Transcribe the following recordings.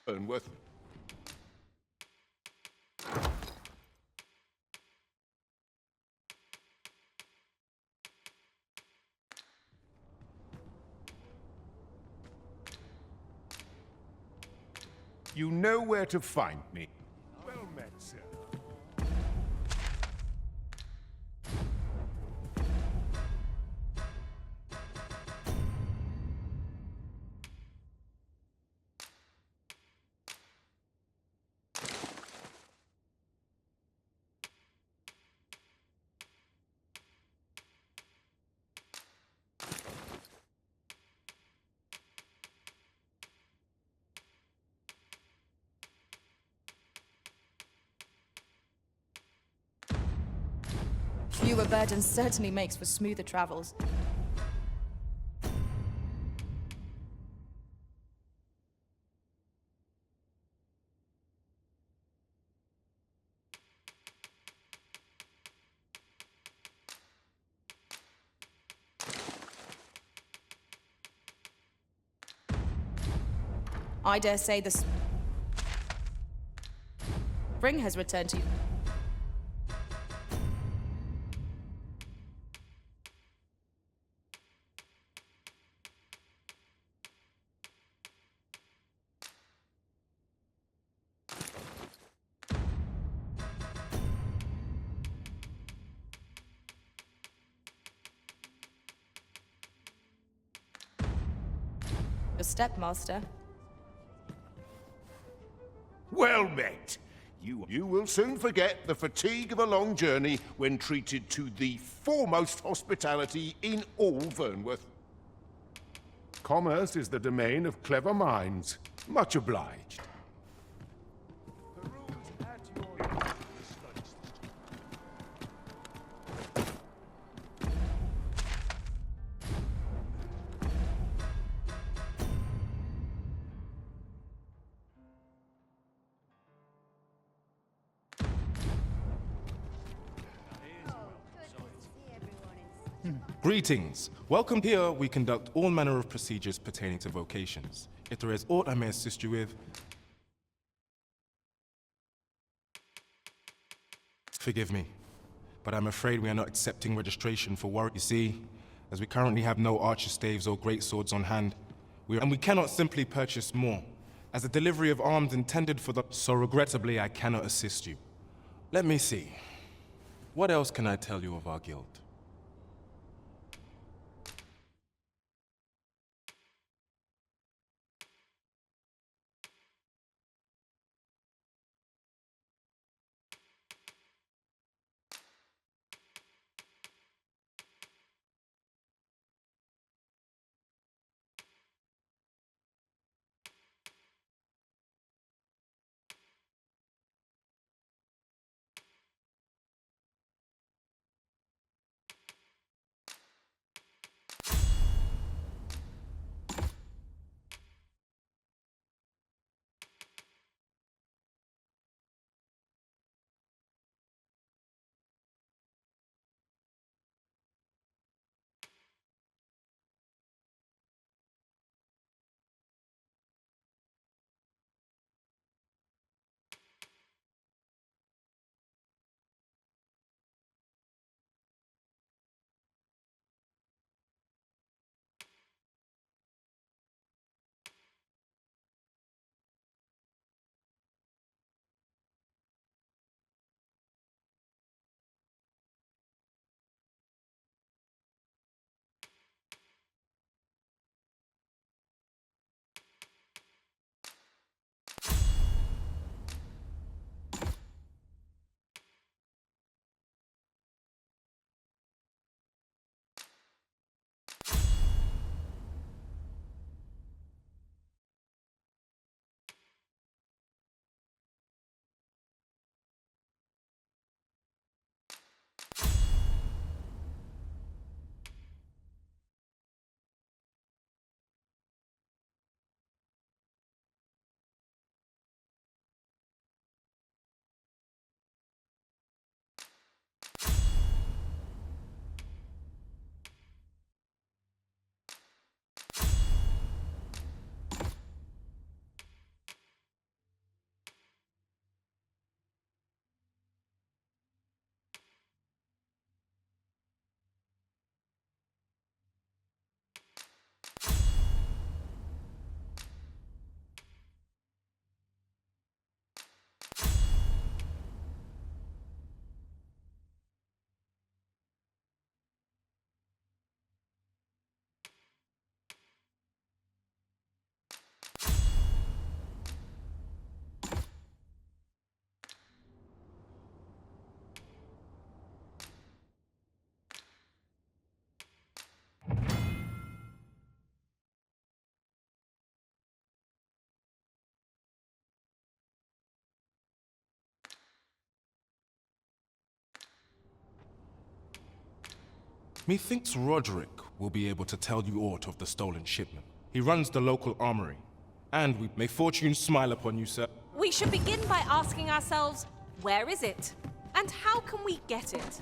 Burnworth. You know where to find me. Well met, sir. Fewer burdens certainly makes for smoother travels. I dare say the spring has returned to you. Your stepmaster. Well met. You will soon forget the fatigue of a long journey when treated to the foremost hospitality in all Vernworth. Commerce is the domain of clever minds. Much obliged. The rules at your studies. Greetings. Welcome here. We conduct all manner of procedures pertaining to vocations. If there is aught I may assist you with, forgive me, but I'm afraid we are not accepting registration for warrior. You see, as we currently have no archer staves or great swords on hand, and we cannot simply purchase more, as the delivery of arms intended for the... So regrettably, I cannot assist you. Let me see. What else can I tell you of our guild? Methinks Roderick will be able to tell you aught of the stolen shipment. He runs the local armory. And may fortune smile upon you, sir. We should begin by asking ourselves, where is it? And how can we get it?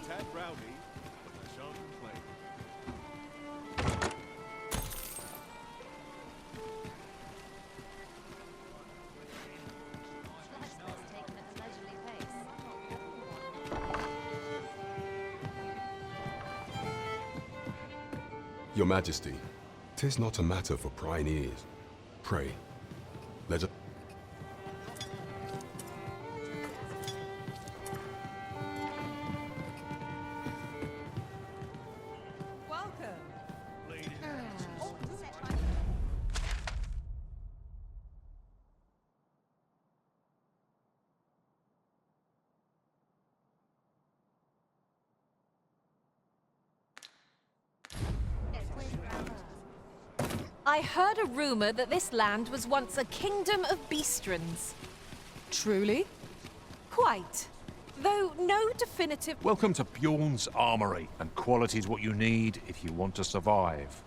Tad rowdy, but I shan't complain. Your Majesty, 'tis not a matter for prying ears. Pray, let us... I heard a rumor that this land was once a kingdom of beastrons. Truly? Quite. Though no definitive... Welcome to Bjorn's Armory, and quality's what you need if you want to survive.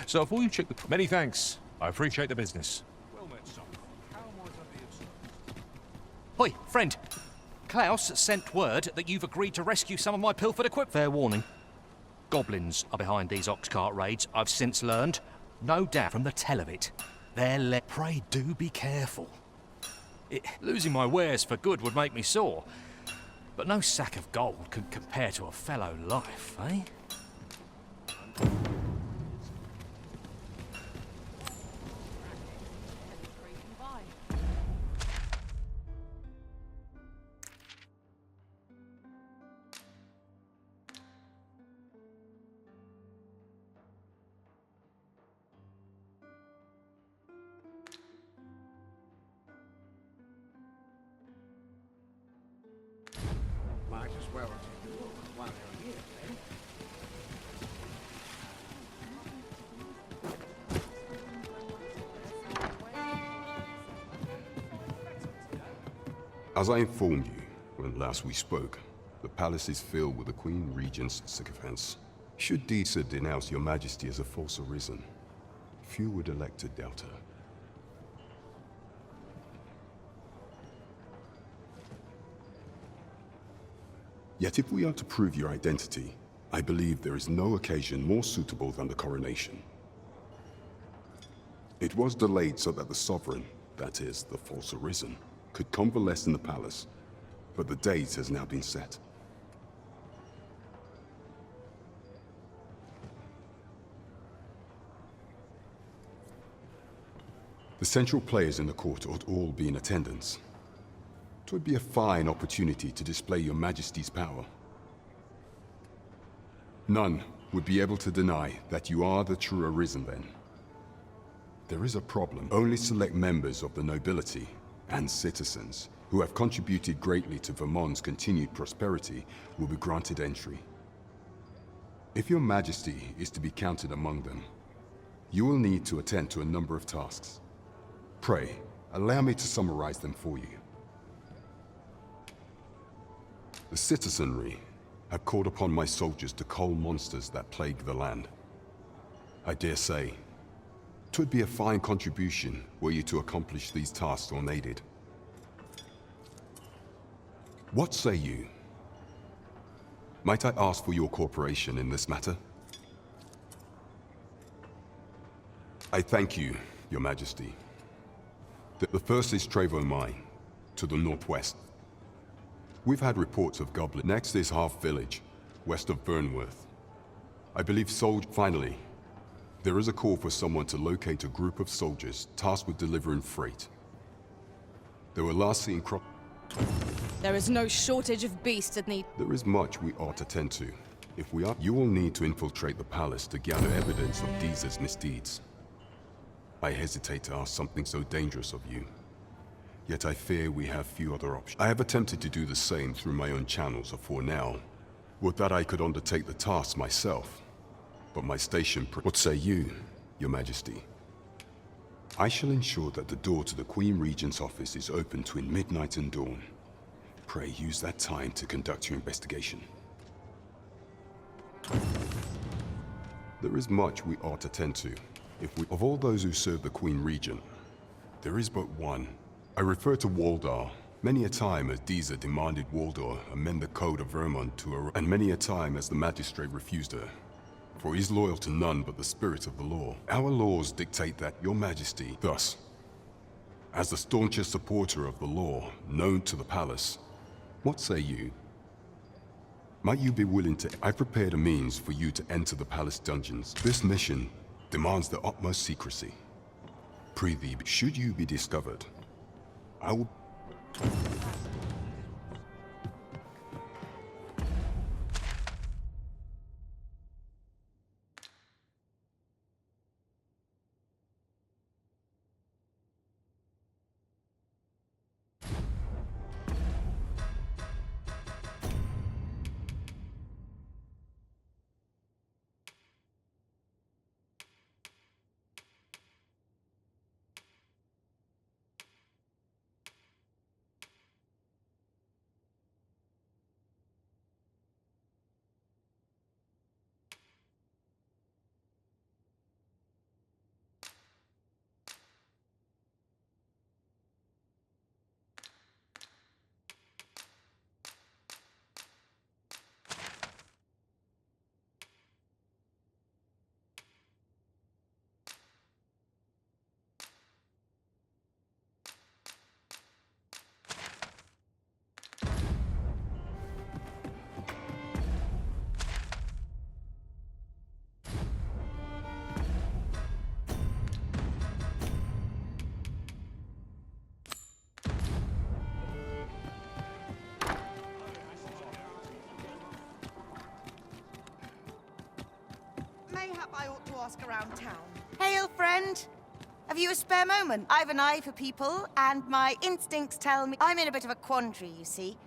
So before you check the... Many thanks. I appreciate the business. Well met, son. How might I be of service? Hoi, friend. Klaus sent word that you've agreed to rescue some of my pilfered equipment. Fair warning. Goblins are behind these ox cart raids, I've since learned. No doubt from the tell of it. Pray do be careful. Losing my wares for good would make me sore. But no sack of gold can compare to a fellow life, eh? Might as well take a look while you're here, then. As I informed you when last we spoke, the palace is filled with the Queen Regent's sycophants. Should Disa denounce your Majesty as a false arisen, few would elect to doubt her. Yet if we are to prove your identity, I believe there is no occasion more suitable than the coronation. It was delayed so that the sovereign, that is, the false arisen, could convalesce in the palace, but the date has now been set. The central players in the court ought all be in attendance. It would be a fine opportunity to display your Majesty's power. None would be able to deny that you are the true Arisen then. There is a problem. Only select members of the nobility and citizens who have contributed greatly to Vermont's continued prosperity will be granted entry. If your Majesty is to be counted among them, you will need to attend to a number of tasks. Pray, allow me to summarize them for you. The citizenry have called upon my soldiers to cull monsters that plague the land. I dare say, 'twould be a fine contribution were you to accomplish these tasks unaided. What say you? Might I ask for your cooperation in this matter? I thank you, Your Majesty. The first is Trevo Mine, to the northwest. We've had reports of goblins. Next is Half Village, west of Burnworth. I believe Finally, there is a call for someone to locate a group of soldiers tasked with delivering freight. They were last seen There is no shortage of beasts that need... There is much we ought to tend to. If we are, you will need to infiltrate the palace to gather evidence of Disa's misdeeds. I hesitate to ask something so dangerous of you. Yet I fear we have few other options. I have attempted to do the same through my own channels for now. Would that I could undertake the task myself. But my station... What say you, Your Majesty? I shall ensure that the door to the Queen Regent's office is open between midnight and dawn. Pray use that time to conduct your investigation. There is much we ought to tend to. Of all those who serve the Queen Regent, there is but one. I refer to Waldar. Many a time as Disa demanded Waldor amend the code of Vermont to her, and many a time as the magistrate refused her. For he is loyal to none but the spirit of the law. Our laws dictate that, Your Majesty, thus, as the staunchest supporter of the law known to the palace, what say you? Might you be willing to... I prepared a means for you to enter the palace dungeons. This mission demands the utmost secrecy. Prithee, should you be discovered, I will... Mayhap I ought to ask around town. Hail, friend! Have you a spare moment? I've an eye for people, and my instincts tell me I'm in a bit of a quandary, you see.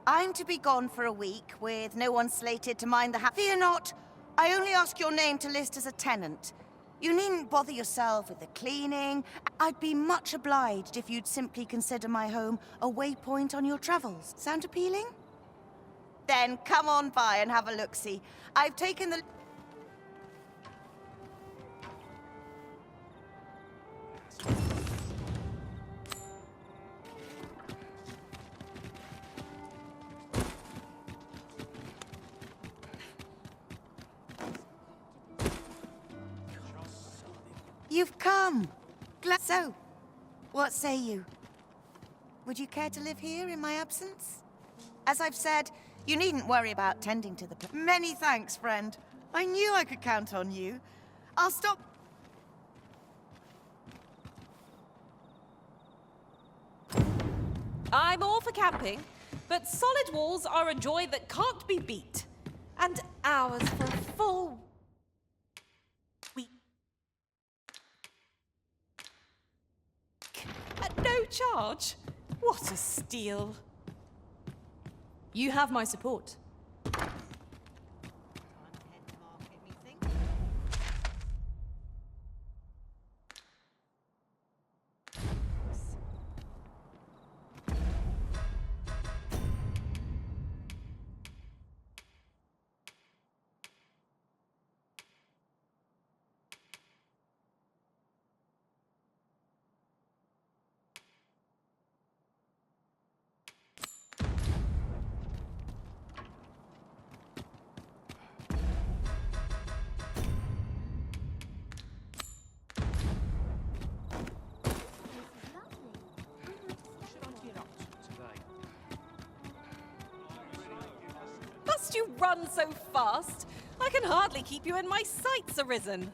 I'm to be gone for a week, with no one slated to mind the Fear not, I only ask your name to list as a tenant. You needn't bother yourself with the cleaning. I'd be much obliged if you'd simply consider my home a waypoint on your travels. Sound appealing? Then come on by and have a look-see. I've taken the... You've come. So, what say you? Would you care to live here in my absence? As I've said, you needn't worry about tending to the... Many thanks, friend. I knew I could count on you. I'll stop... I'm all for camping, but solid walls are a joy that can't be beat. And hours for a full week. At no charge. What a steal. You have my support. Must you run so fast? I can hardly keep you in my sights, Arisen.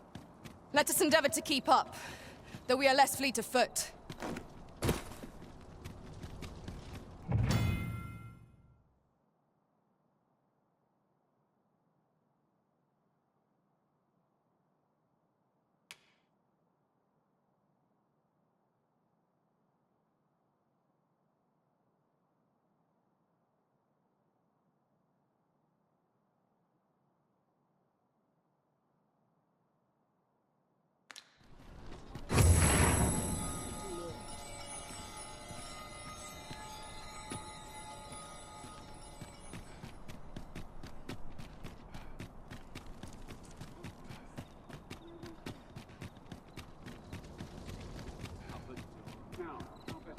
Let us endeavor to keep up, though we are less fleet of foot.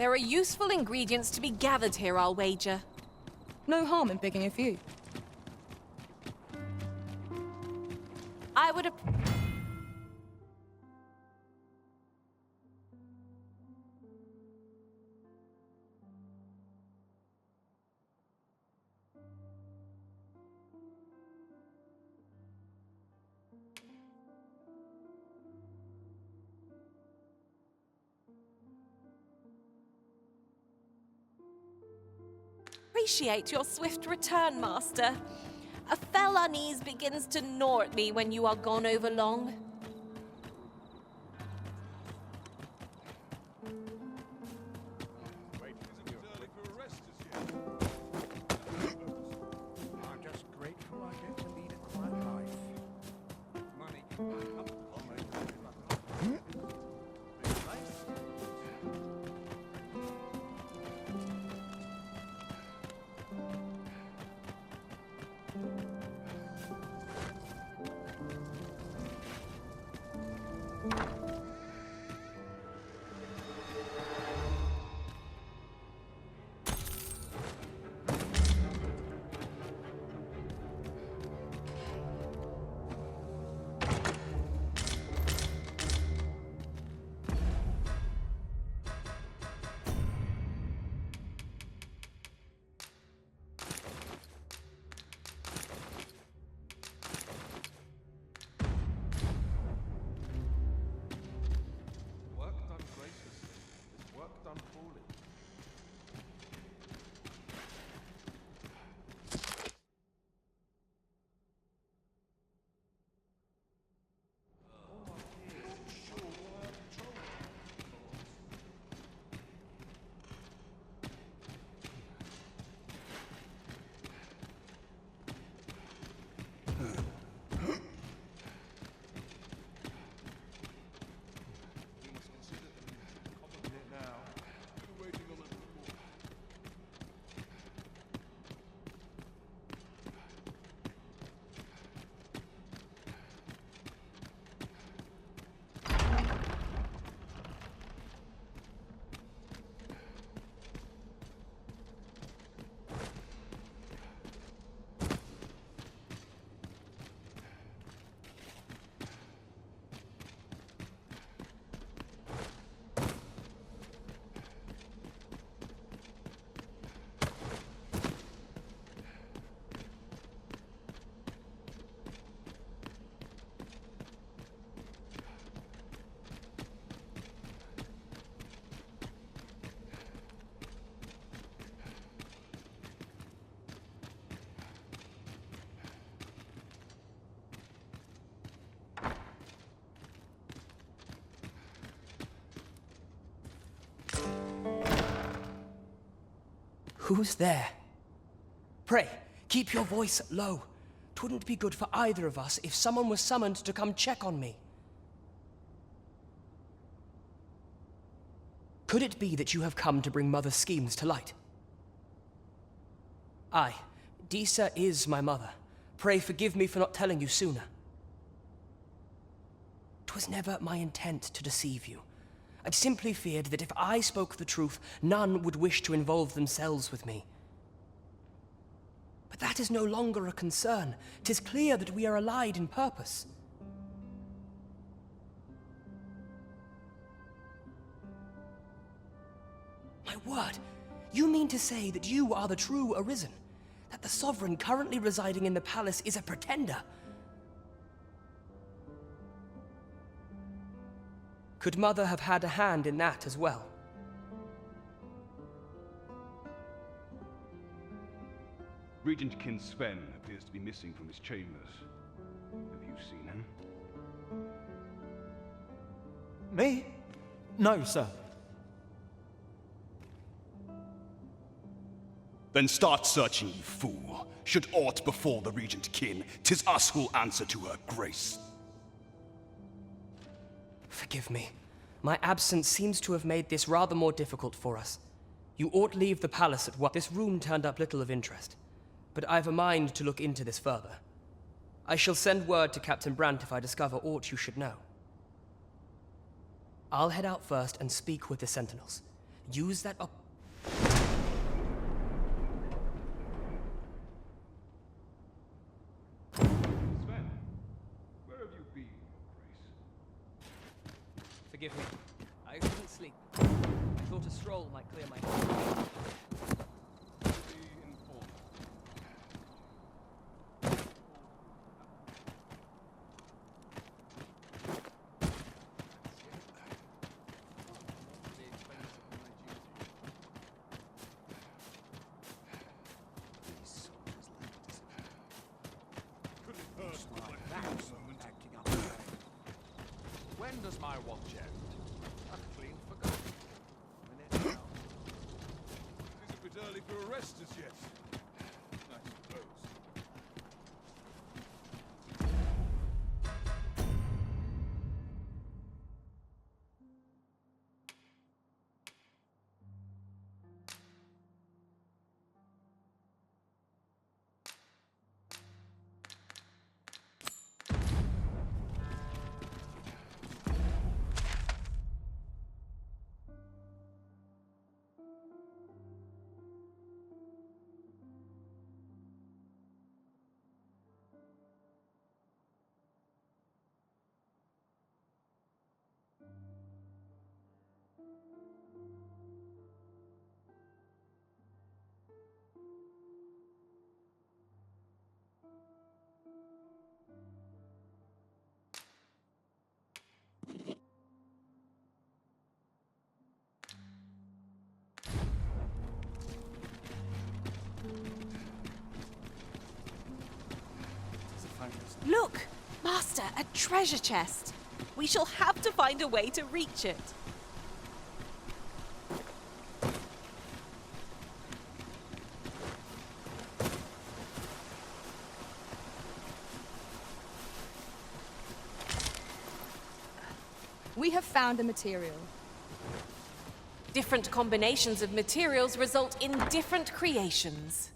There are useful ingredients to be gathered here, I'll wager. No harm in picking a few. I would appreciate your swift return, Master. A fell unease begins to gnaw at me when you are gone over long. I'm just grateful I get to lead a quiet life. Money. Who's there? Pray, keep your voice low. 'Twouldn't be good for either of us if someone was summoned to come check on me. Could it be that you have come to bring Mother's schemes to light? Aye, Disa is my mother. Pray forgive me for not telling you sooner. 'Twas never my intent to deceive you. I simply feared that if I spoke the truth, none would wish to involve themselves with me. But that is no longer a concern. 'Tis clear that we are allied in purpose. My word, you mean to say that you are the true Arisen? That the Sovereign currently residing in the palace is a pretender? Could Mother have had a hand in that as well? Regent Kin Sven appears to be missing from his chambers. Have you seen him? Me? No, sir. Then start searching, you fool. Should aught befall the Regent Kin, 'tis us who'll answer to her grace. Forgive me. My absence seems to have made this rather more difficult for us. You ought leave the palace at once. This room turned up little of interest, but I've a mind to look into this further. I shall send word to Captain Brant if I discover aught you should know. I'll head out first and speak with the sentinels. use that Sven, where have you been, Your Grace? Forgive me. I couldn't sleep. I thought a stroll might clear my head. Be informed. When does my watch end? I've clean forgotten. Minute now. It is a bit early for a rest as yet, I suppose. Look! Master, a treasure chest! We shall have to find a way to reach it. We have found a material. Different combinations of materials result in different creations.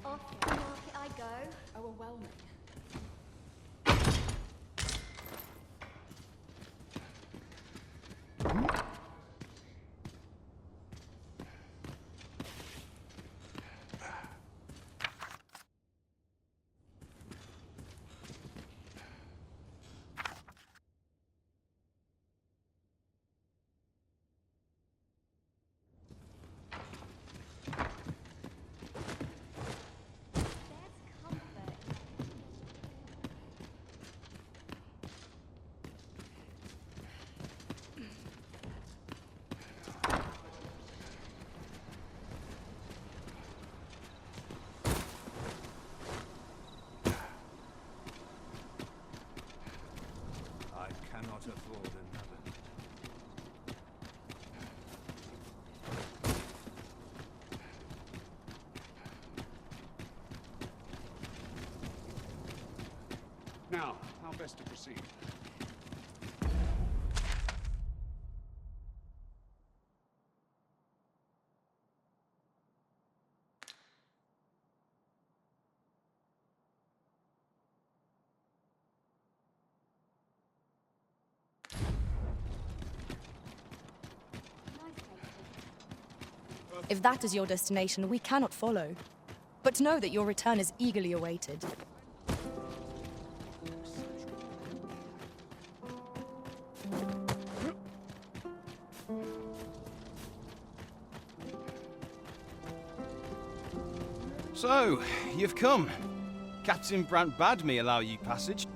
Off the market I go. Overwhelming. Cannot afford another. Now, how best to proceed? If that is your destination, we cannot follow. But know that your return is eagerly awaited. So, you've come. Captain Brant bade me allow you passage.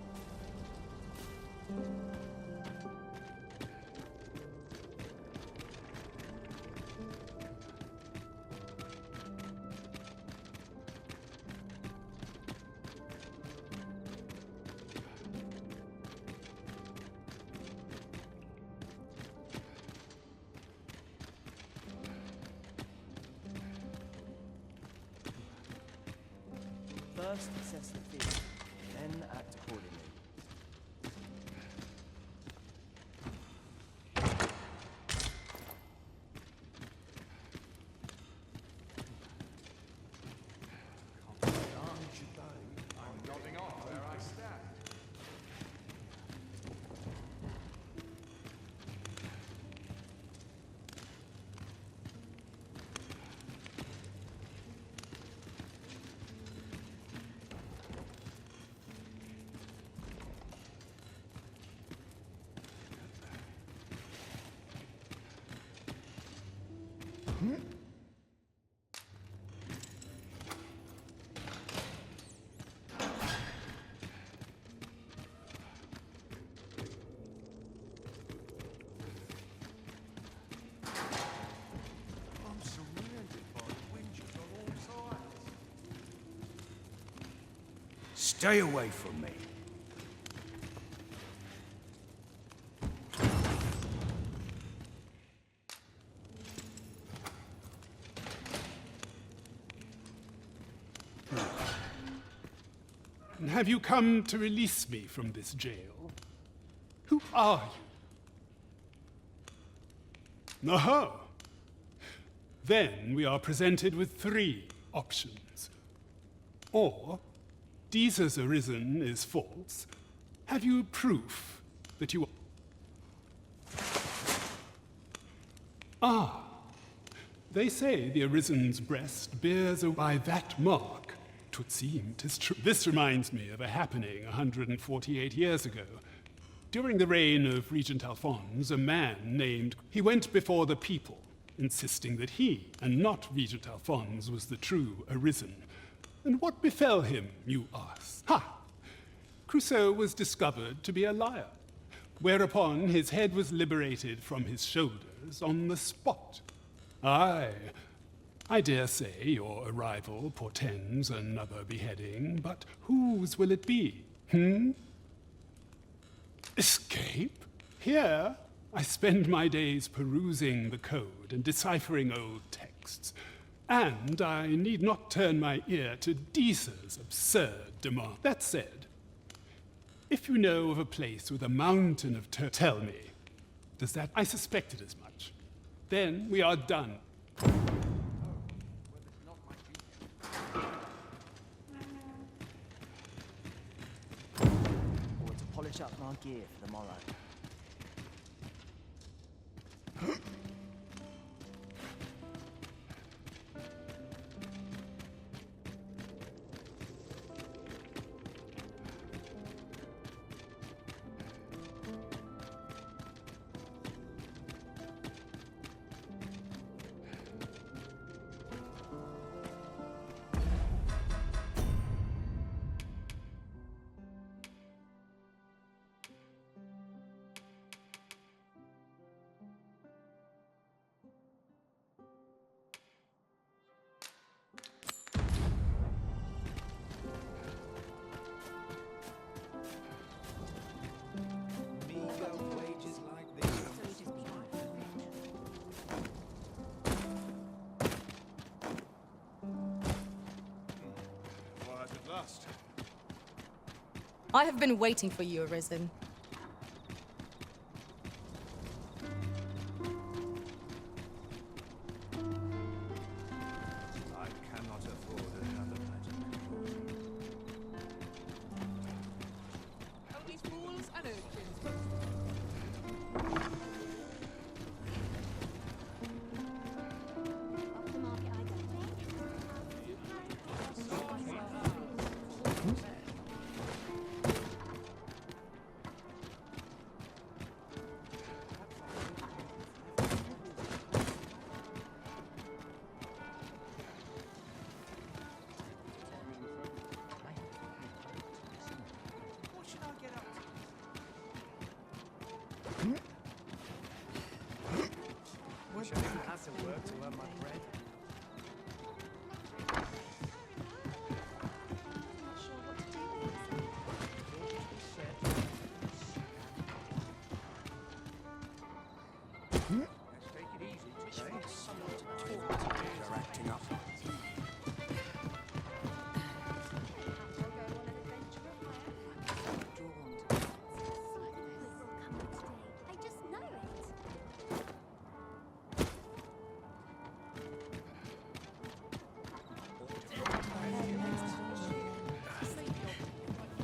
First assess the field, then act accordingly. Stay away from me. Have you come to release me from this jail? Who are you? Oh. Then we are presented with 3 options. Or, Jesus Arisen is false. Have you proof that you Ah. They say the Arisen's breast bears by that mark. 'Twould seem 'tis true. This reminds me of a happening 148 years ago. During the reign of Regent Alphonse, a man named... He went before the people, insisting that he, and not Regent Alphonse, was the true Arisen. And what befell him, you ask? Ha! Crusoe was discovered to be a liar, whereupon his head was liberated from his shoulders on the spot. Aye, I dare say your arrival portends another beheading, but whose will it be? Escape? Here, I spend my days perusing the code and deciphering old texts. And I need not turn my ear to Deesa's absurd demand. That said, if you know of a place with a mountain of tell me. Does that... I suspected as much. Then we are done. Or to polish up my gear for the morrow. I have been waiting for you, Arisen. I cannot afford another magic. Only fools and urchins. Wish I didn't have to work to earn my bread.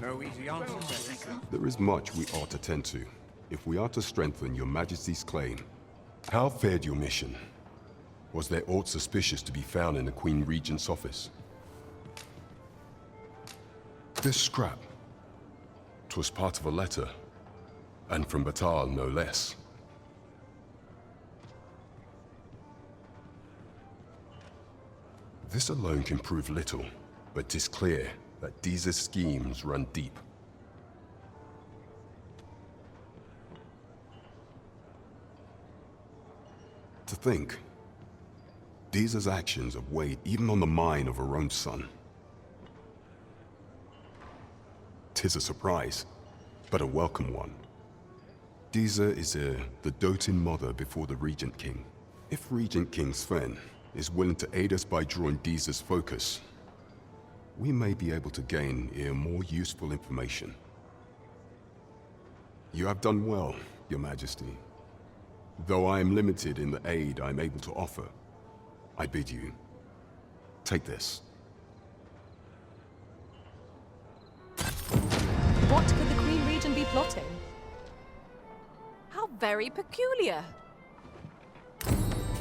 No easy answers. There is much we ought to tend to, if we are to strengthen your Majesty's claim. How fared your mission? Was there aught suspicious to be found in the Queen Regent's office? This scrap. 'Twas part of a letter, and from Batal, no less. This alone can prove little, but 'tis clear that Deeza's schemes run deep. To think, Deeza's actions have weighed even on the mind of her own son. 'Tis a surprise, but a welcome one. Deeza is the doting mother before the Regent King. If Regent King Sven is willing to aid us by drawing Deeza's focus, we may be able to gain more useful information. You have done well, Your Majesty. Though I am limited in the aid I'm able to offer, I bid you, take this. What could the Queen Regent be plotting? How very peculiar.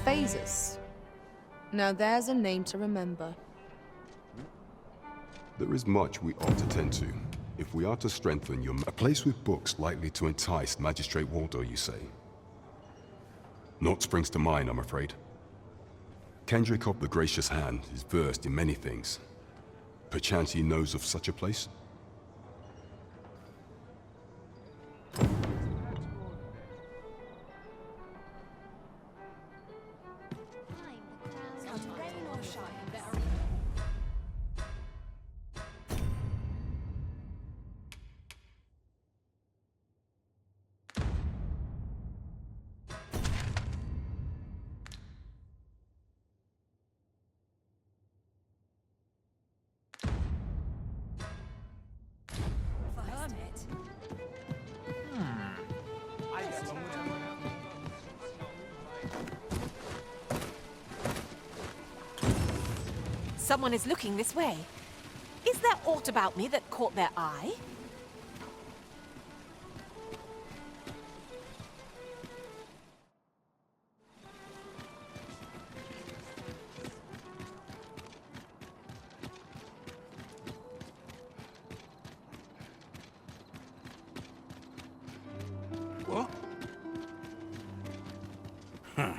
Phases. Now there's a name to remember. There is much we ought to tend to, if we are to strengthen your... A place with books likely to entice Magistrate Waldo, you say? Naught springs to mind, I'm afraid. Kendrick the Gracious Hand is versed in many things. Perchance he knows of such a place? Someone is looking this way. Is there aught about me that caught their eye? What? Huh.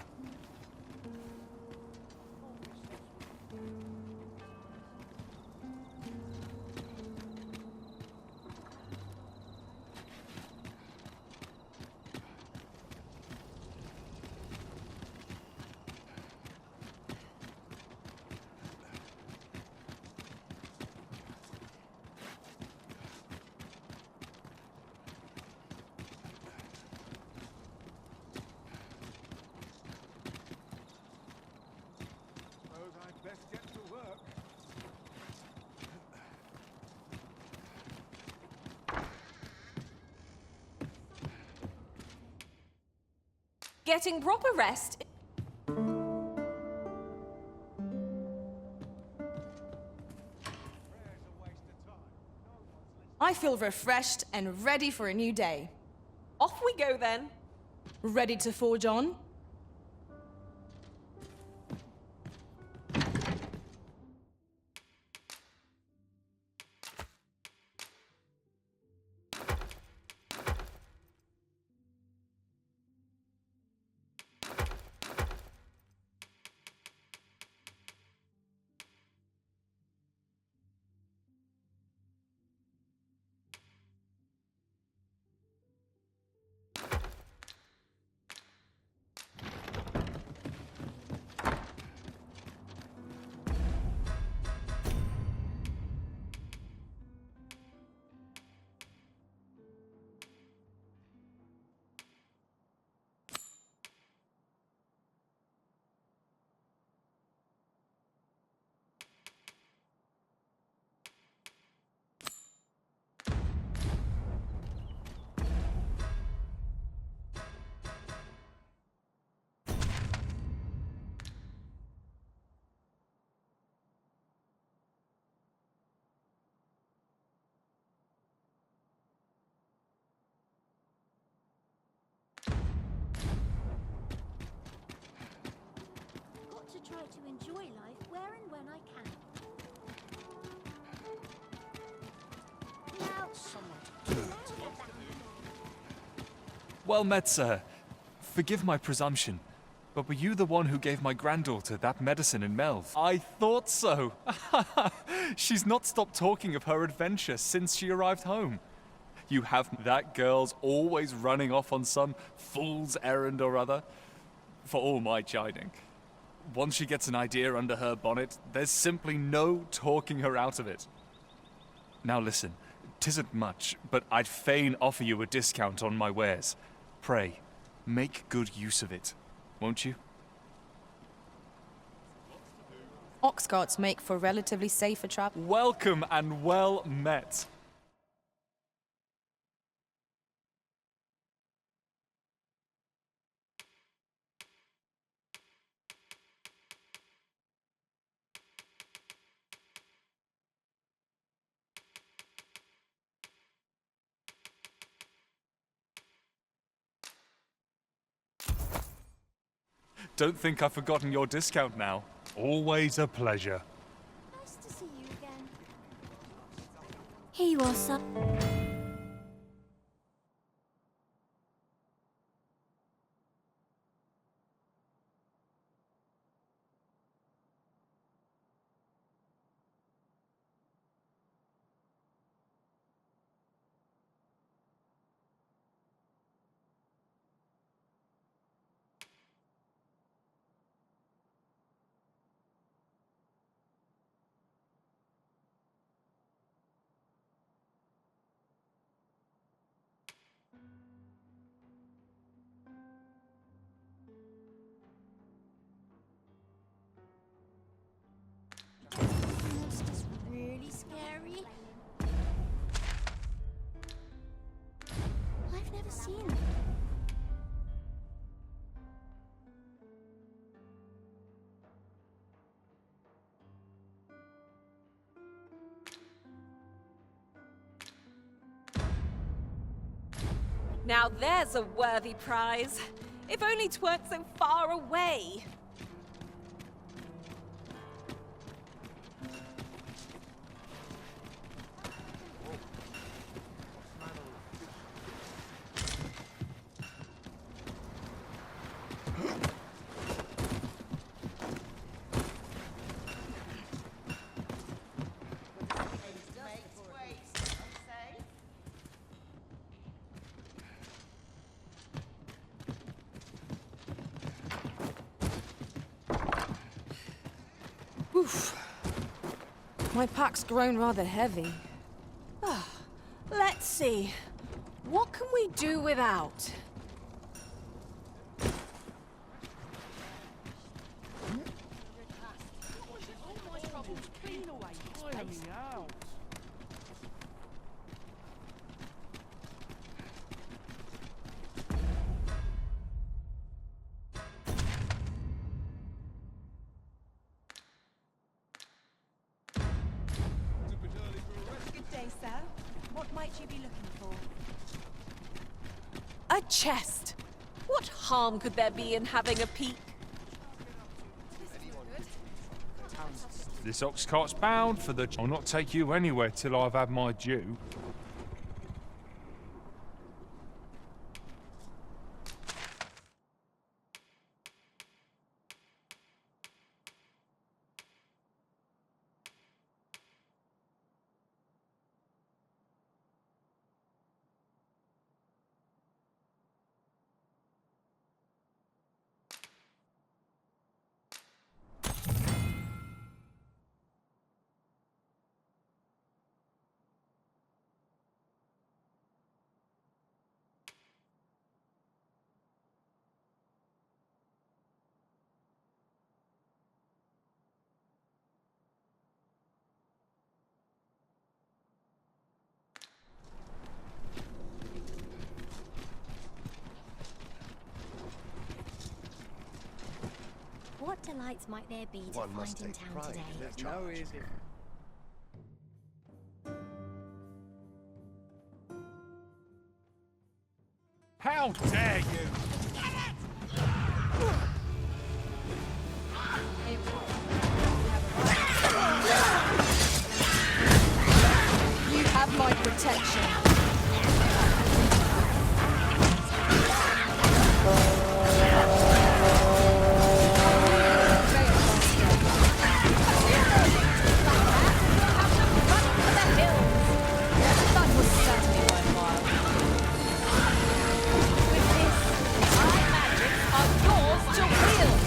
Getting proper rest. I feel refreshed and ready for a new day. Off we go then. Ready to forge on? try to enjoy life where and when I can. Now, Well met, sir. Forgive my presumption, but were you the one who gave my granddaughter that medicine in Melv? I thought so. She's not stopped talking of her adventure since she arrived home. You have that girl's always running off on some fool's errand or other. For all my chiding. Once she gets an idea under her bonnet, there's simply no talking her out of it. Now listen, 'tisn't much, but I'd fain offer you a discount on my wares. Pray, make good use of it, won't you? Ox carts make for relatively safer travel. Welcome and well met. Don't think I've forgotten your discount now. Always a pleasure. nice to see you again. Here you are, son. Monster's really scary. I've never seen them. Now there's a worthy prize. If only 'tweren't so far away. Oof. My pack's grown rather heavy. Let's see. What can we do without? Good day, sir. What might you be looking for? A chest. What harm could there be in having a peek? This ox cart's bound for the... I'll not take you anywhere till I've had my due. What delights might there be to find in town today? There's no easy. How dare you! It protection. That was certainly worthwhile. With this, my magics are yours to wield.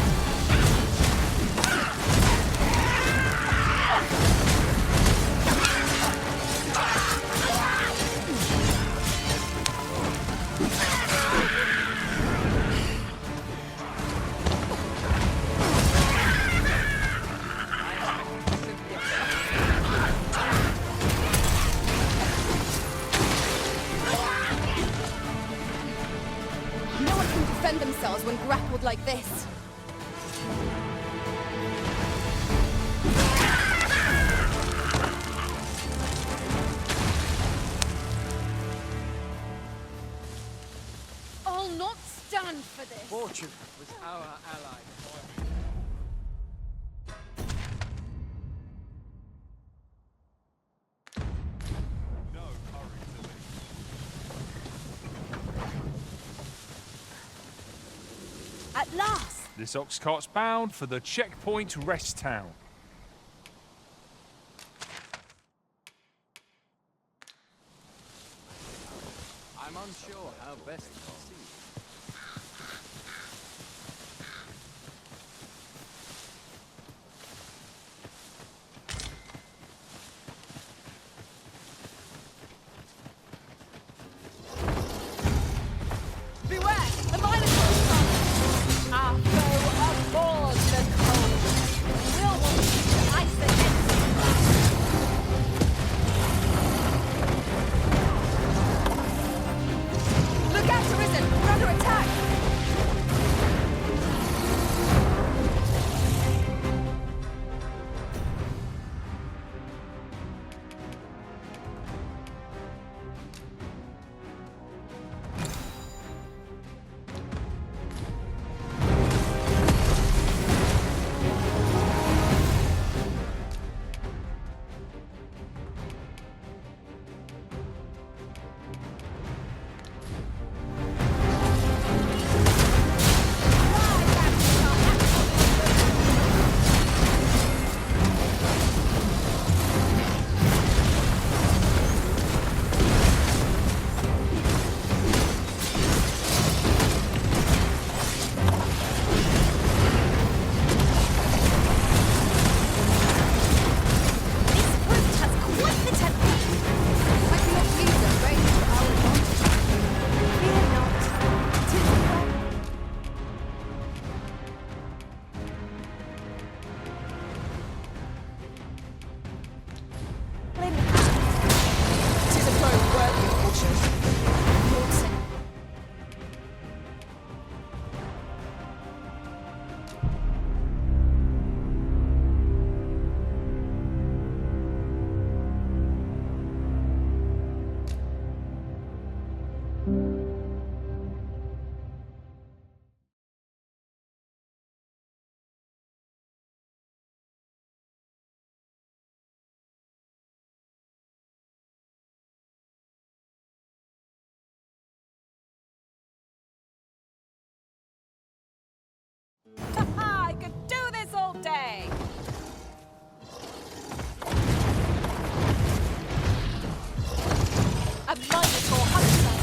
No one can defend themselves when grappled like this. I'll not stand for this. Fortune was our ally. At last! This ox cart's bound for the checkpoint rest town. I'm unsure how best to proceed. Beware! The Minotaur's coming! Our foe abhors the cold. We'll want to keep the ice against it. Look out, Arisen! We're under attack! I could do this all day! A Minotaur hunts us!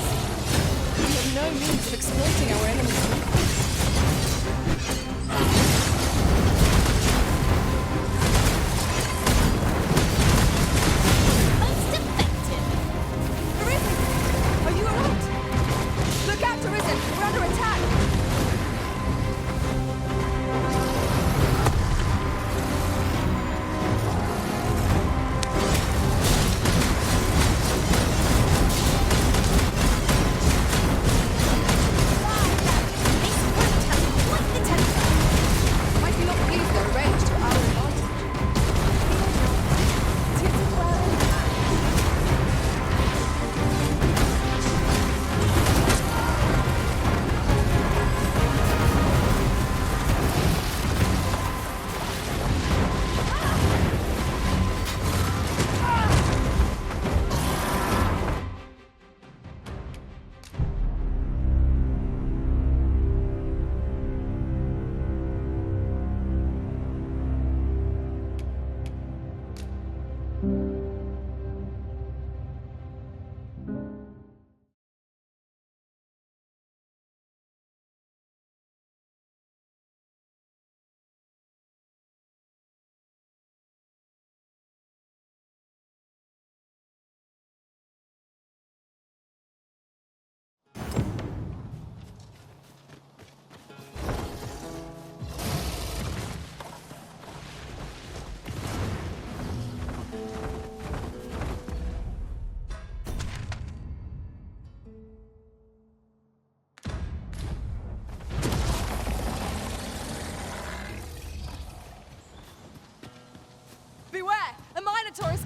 We have no means of exploiting our enemy's weakness. Most effective! Arisen! Are you alright? Look out, Arisen! We're under attack! This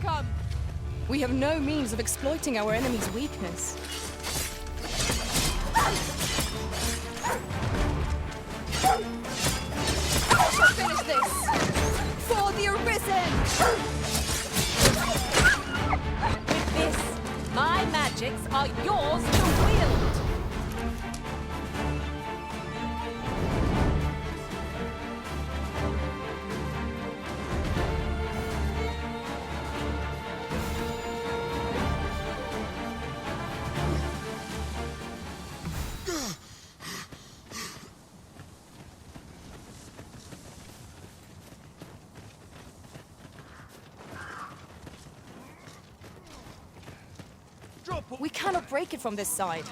come! We have no means of exploiting our enemy's weakness. Finish this! For the Arisen! With this, my magics are yours to wield! We cannot break it from this side.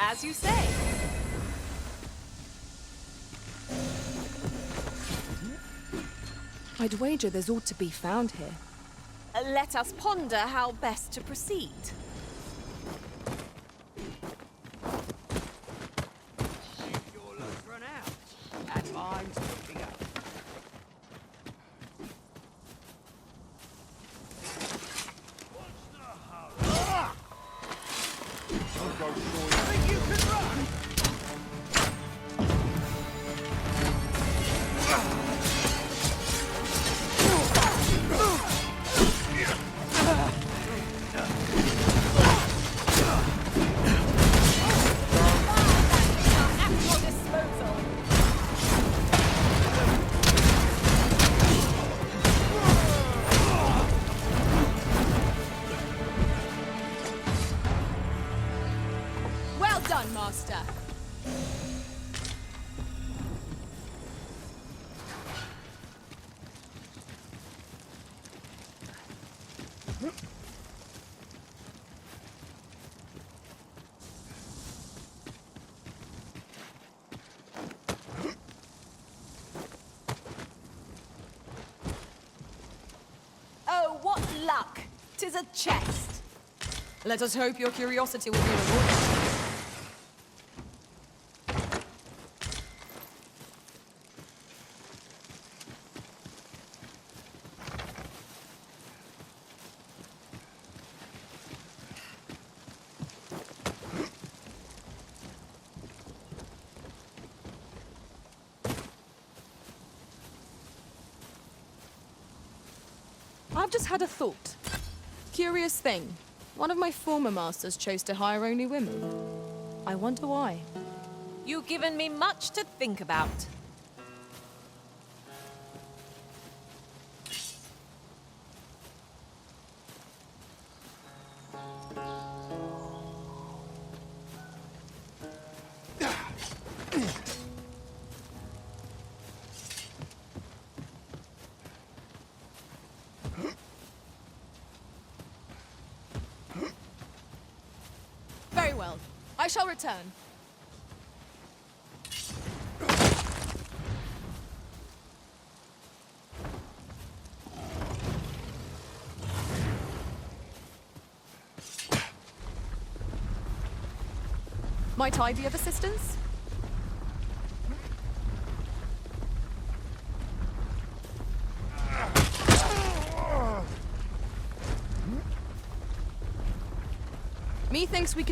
As you say. I'd wager there's aught to be found here. Let us ponder how best to proceed. Your luck's run out, and mine's picking up. Think you can run? At your disposal. Well done, Master. Oh, what luck! 'Tis a chest. Let us hope your curiosity will be rewarded. I've just had a thought. Curious thing. One of my former masters chose to hire only women. I wonder why. You've given me much to think about. Very well. I shall return. Might I be of assistance? Methinks we could